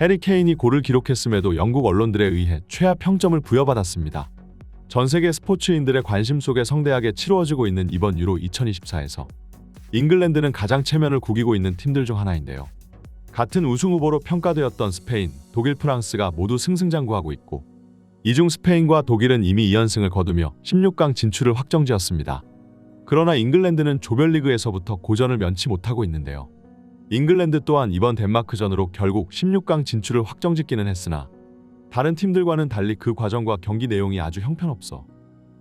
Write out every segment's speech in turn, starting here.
해리 케인이 골을 기록했음에도 영국 언론들에 의해 최하 평점을 부여받았습니다. 전 세계 스포츠인들의 관심 속에 성대하게 치루어지고 있는 이번 유로 2024에서 잉글랜드는 가장 체면을 구기고 있는 팀들 중 하나인데요. 같은 우승 후보로 평가되었던 스페인, 독일, 프랑스가 모두 승승장구하고 있고, 이 중 스페인과 독일은 이미 2연승을 거두며 16강 진출을 확정지었습니다. 그러나 잉글랜드는 조별리그에서부터 고전을 면치 못하고 있는데요. 잉글랜드 또한 이번 덴마크전으로 결국 16강 진출을 확정짓기는 했으나 다른 팀들과는 달리 그 과정과 경기 내용이 아주 형편없어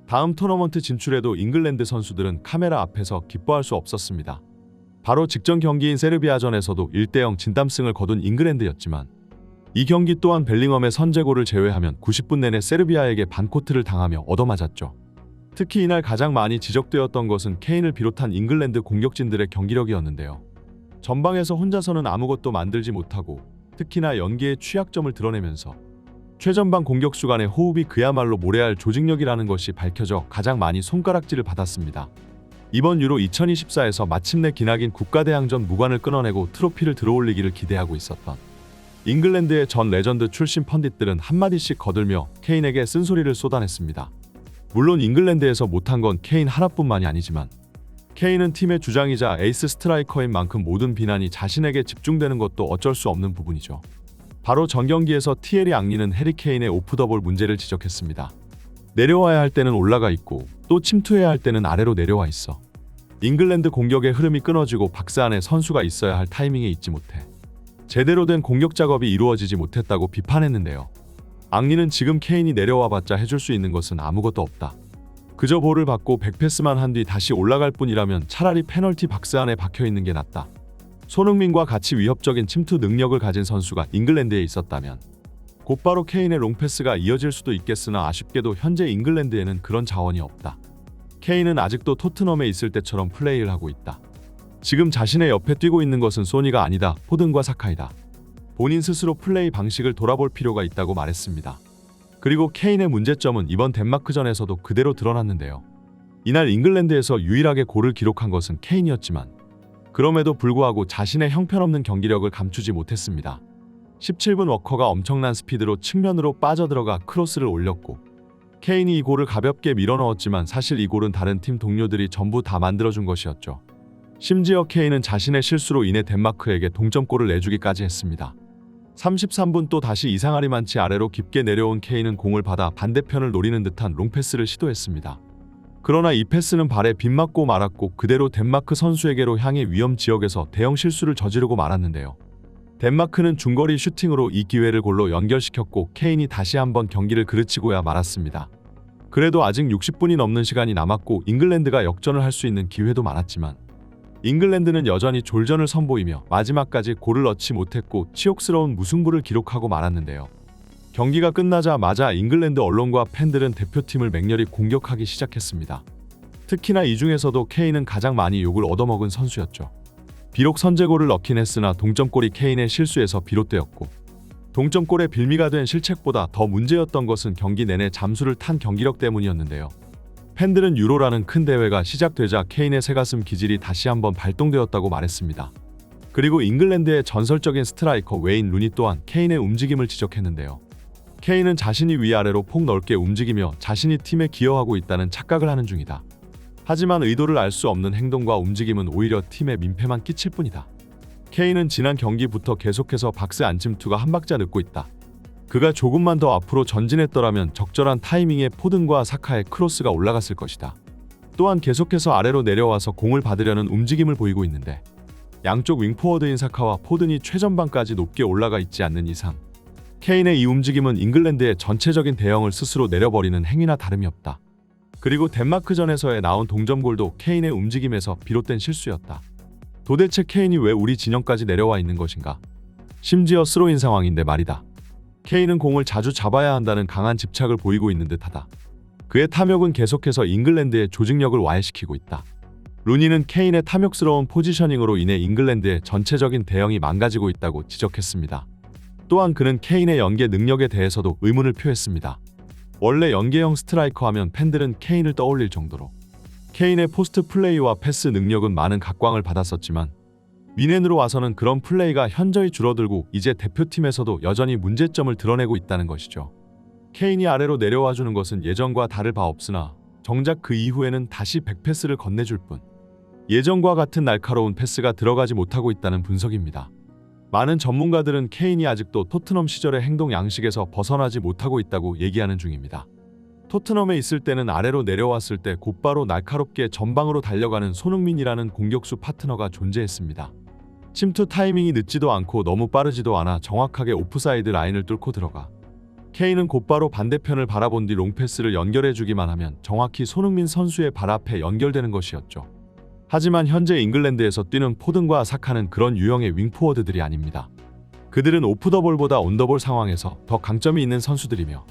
다음 토너먼트 진출에도 잉글랜드 선수들은 카메라 앞에서 기뻐할 수 없었습니다. 바로 직전 경기인 세르비아전에서도 1대0 진땀승을 거둔 잉글랜드였지만 이 경기 또한 벨링엄의 선제골을 제외하면 90분 내내 세르비아에게 반코트를 당하며 얻어맞았죠. 특히 이날 가장 많이 지적되었던 것은 케인을 비롯한 잉글랜드 공격진들의 경기력이었는데요. 전방에서 혼자서는 아무것도 만들지 못하고 특히나 연계의 취약점을 드러내면서 최전방 공격수 간의 호흡이 그야말로 모래알 조직력이라는 것이 밝혀져 가장 많이 손가락질을 받았습니다. 이번 유로 2024에서 마침내 기나긴 국가대항전 무관을 끊어내고 트로피를 들어올리기를 기대하고 있었던 잉글랜드의 전 레전드 출신 펀딧들은 한마디씩 거들며 케인에게 쓴소리를 쏟아냈습니다. 물론 잉글랜드에서 못한 건 케인 하나뿐만이 아니지만 케인은 팀의 주장이자 에이스 스트라이커인 만큼 모든 비난이 자신에게 집중되는 것도 어쩔 수 없는 부분이죠. 바로 전 경기에서 티에리 앙리는 해리 케인의 오프 더 볼 문제를 지적했습니다. 내려와야 할 때는 올라가 있고 또 침투해야 할 때는 아래로 내려와 있어. 잉글랜드 공격의 흐름이 끊어지고 박스 안에 선수가 있어야 할 타이밍에 있지 못해 제대로 된 공격 작업이 이루어지지 못했다고 비판했는데요. 앙리는 지금 케인이 내려와봤자 해줄 수 있는 것은 아무것도 없다. 그저 볼을 받고 백패스만 한 뒤 다시 올라갈 뿐이라면 차라리 페널티 박스 안에 박혀있는 게 낫다. 손흥민과 같이 위협적인 침투 능력을 가진 선수가 잉글랜드에 있었다면 곧바로 케인의 롱패스가 이어질 수도 있겠으나 아쉽게도 현재 잉글랜드에는 그런 자원이 없다. 케인은 아직도 토트넘에 있을 때처럼 플레이를 하고 있다. 지금 자신의 옆에 뛰고 있는 것은 소니가 아니다. 포든과 사카이다. 본인 스스로 플레이 방식을 돌아볼 필요가 있다고 말했습니다. 그리고 케인의 문제점은 이번 덴마크전에서도 그대로 드러났는데요. 이날 잉글랜드에서 유일하게 골을 기록한 것은 케인이었지만 그럼에도 불구하고 자신의 형편없는 경기력을 감추지 못했습니다. 17분 워커가 엄청난 스피드로 측면으로 빠져들어가 크로스를 올렸고 케인이 이 골을 가볍게 밀어넣었지만 사실 이 골은 다른 팀 동료들이 전부 다 만들어준 것이었죠. 심지어 케인은 자신의 실수로 인해 덴마크에게 동점골을 내주기까지 했습니다. 33분 또 다시 이상하리만치 아래로 깊게 내려온 케인은 공을 받아 반대편을 노리는 듯한 롱패스를 시도했습니다. 그러나 이 패스는 발에 빗맞고 말았고 그대로 덴마크 선수에게로 향해 위험 지역에서 대형 실수를 저지르고 말았는데요. 덴마크는 중거리 슈팅으로 이 기회를 골로 연결시켰고 케인이 다시 한번 경기를 그르치고야 말았습니다. 그래도 아직 60분이 넘는 시간이 남았고 잉글랜드가 역전을 할 수 있는 기회도 많았지만 잉글랜드는 여전히 졸전을 선보이며 마지막까지 골을 넣지 못했고 치욕스러운 무승부를 기록하고 말았는데요. 경기가 끝나자마자 잉글랜드 언론과 팬들은 대표팀을 맹렬히 공격하기 시작했습니다. 특히나 이 중에서도 케인은 가장 많이 욕을 얻어먹은 선수였죠. 비록 선제골을 넣긴 했으나 동점골이 케인의 실수에서 비롯되었고 동점골의 빌미가 된 실책보다 더 문제였던 것은 경기 내내 잠수를 탄 경기력 때문이었는데요. 팬들은 유로라는 큰 대회가 시작되자 케인의 새가슴 기질이 다시 한번 발동되었다고 말했습니다. 그리고 잉글랜드의 전설적인 스트라이커 웨인 루니 또한 케인의 움직임을 지적했는데요. 케인은 자신이 위아래로 폭넓게 움직이며 자신이 팀에 기여하고 있다는 착각을 하는 중이다. 하지만 의도를 알 수 없는 행동과 움직임은 오히려 팀에 민폐만 끼칠 뿐이다. 케인은 지난 경기부터 계속해서 박스 안침투가 한 박자 늦고 있다. 그가 조금만 더 앞으로 전진했더라면 적절한 타이밍에 포든과 사카의 크로스가 올라갔을 것이다. 또한 계속해서 아래로 내려와서 공을 받으려는 움직임을 보이고 있는데 양쪽 윙포워드인 사카와 포든이 최전방까지 높게 올라가 있지 않는 이상 케인의 이 움직임은 잉글랜드의 전체적인 대형을 스스로 내려버리는 행위나 다름이 없다. 그리고 덴마크전에서의 나온 동점골도 케인의 움직임에서 비롯된 실수였다. 도대체 케인이 왜 우리 진영까지 내려와 있는 것인가? 심지어 스로인 상황인데 말이다. 케인은 공을 자주 잡아야 한다는 강한 집착을 보이고 있는 듯하다. 그의 탐욕은 계속해서 잉글랜드의 조직력을 와해시키고 있다. 루니는 케인의 탐욕스러운 포지셔닝으로 인해 잉글랜드의 전체적인 대형이 망가지고 있다고 지적했습니다. 또한 그는 케인의 연계 능력에 대해서도 의문을 표했습니다. 원래 연계형 스트라이커 하면 팬들은 케인을 떠올릴 정도로 케인의 포스트 플레이와 패스 능력은 많은 각광을 받았었지만 미넨으로 와서는 그런 플레이가 현저히 줄어들고 이제 대표팀에서도 여전히 문제점을 드러내고 있다는 것이죠. 케인이 아래로 내려와 주는 것은 예전과 다를 바 없으나 정작 그 이후에는 다시 백패스를 건네줄 뿐 예전과 같은 날카로운 패스가 들어가지 못하고 있다는 분석입니다. 많은 전문가들은 케인이 아직도 토트넘 시절의 행동 양식에서 벗어나지 못하고 있다고 얘기하는 중입니다. 토트넘에 있을 때는 아래로 내려왔을 때 곧바로 날카롭게 전방으로 달려가는 손흥민이라는 공격수 파트너가 존재했습니다. 침투 타이밍이 늦지도 않고 너무 빠르지도 않아 정확하게 오프사이드 라인을 뚫고 들어가 케인은 곧바로 반대편을 바라본 뒤 롱패스를 연결해주기만 하면 정확히 손흥민 선수의 발 앞에 연결되는 것이었죠. 하지만 현재 잉글랜드에서 뛰는 포든과 사카는 그런 유형의 윙포워드들이 아닙니다. 그들은 오프더볼보다 온더볼 상황에서 더 강점이 있는 선수들이며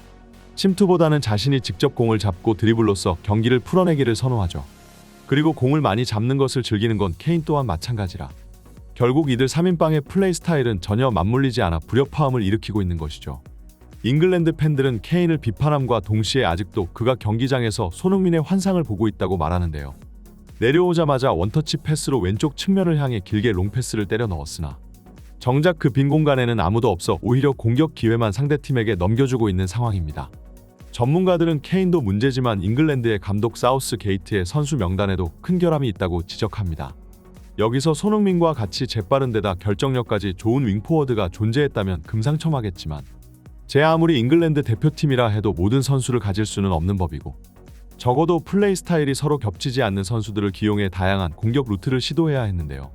침투보다는 자신이 직접 공을 잡고 드리블로써 경기를 풀어내기를 선호하죠. 그리고 공을 많이 잡는 것을 즐기는 건 케인 또한 마찬가지라 결국 이들 3인방의 플레이 스타일은 전혀 맞물리지 않아 불협화음을 일으키고 있는 것이죠. 잉글랜드 팬들은 케인을 비판함과 동시에 아직도 그가 경기장에서 손흥민의 환상을 보고 있다고 말하는데요. 내려오자마자 원터치 패스로 왼쪽 측면을 향해 길게 롱패스를 때려 넣었으나 정작 그 빈 공간에는 아무도 없어 오히려 공격 기회만 상대팀에게 넘겨주고 있는 상황입니다. 전문가들은 케인도 문제지만 잉글랜드의 감독 사우스게이트의 선수 명단에도 큰 결함이 있다고 지적합니다. 여기서 손흥민과 같이 재빠른 데다 결정력까지 좋은 윙포워드가 존재했다면 금상첨화겠지만 제 아무리 잉글랜드 대표팀이라 해도 모든 선수를 가질 수는 없는 법이고 적어도 플레이 스타일이 서로 겹치지 않는 선수들을 기용해 다양한 공격 루트를 시도해야 했는데요.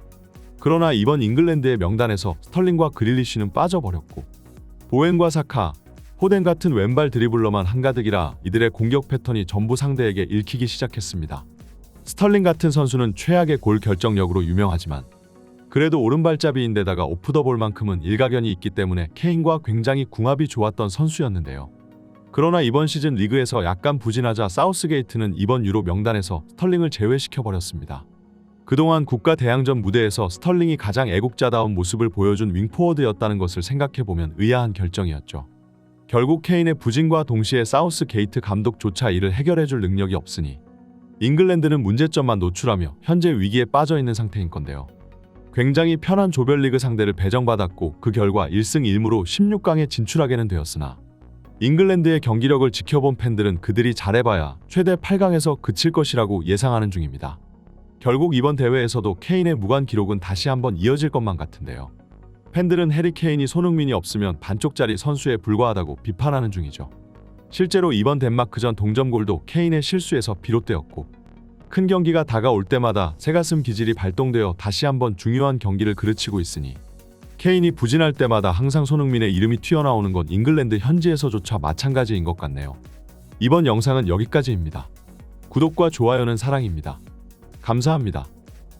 그러나 이번 잉글랜드의 명단에서 스털링과 그릴리쉬는 빠져버렸고 보웬과 사카, 포덴 같은 왼발 드리블러만 한가득이라 이들의 공격 패턴이 전부 상대에게 읽히기 시작했습니다. 스털링 같은 선수는 최악의 골 결정력으로 유명하지만 그래도 오른발잡이인데다가 오프더볼만큼은 일가견이 있기 때문에 케인과 굉장히 궁합이 좋았던 선수였는데요. 그러나 이번 시즌 리그에서 약간 부진하자 사우스게이트는 이번 유로 명단에서 스털링을 제외시켜버렸습니다. 그동안 국가 대항전 무대에서 스털링이 가장 애국자다운 모습을 보여준 윙포워드였다는 것을 생각해보면 의아한 결정이었죠. 결국 케인의 부진과 동시에 사우스게이트 감독조차 이를 해결해줄 능력이 없으니 잉글랜드는 문제점만 노출하며 현재 위기에 빠져있는 상태인 건데요. 굉장히 편한 조별리그 상대를 배정받았고 그 결과 1승 1무로 16강에 진출하게는 되었으나 잉글랜드의 경기력을 지켜본 팬들은 그들이 잘해봐야 최대 8강에서 그칠 것이라고 예상하는 중입니다. 결국 이번 대회에서도 케인의 무관 기록은 다시 한번 이어질 것만 같은데요. 팬들은 해리 케인이 손흥민이 없으면 반쪽짜리 선수에 불과하다고 비판하는 중이죠. 실제로 이번 덴마크전 동점골도 케인의 실수에서 비롯되었고 큰 경기가 다가올 때마다 새가슴 기질이 발동되어 다시 한번 중요한 경기를 그르치고 있으니 케인이 부진할 때마다 항상 손흥민의 이름이 튀어나오는 건 잉글랜드 현지에서조차 마찬가지인 것 같네요. 이번 영상은 여기까지입니다. 구독과 좋아요는 사랑입니다. 감사합니다.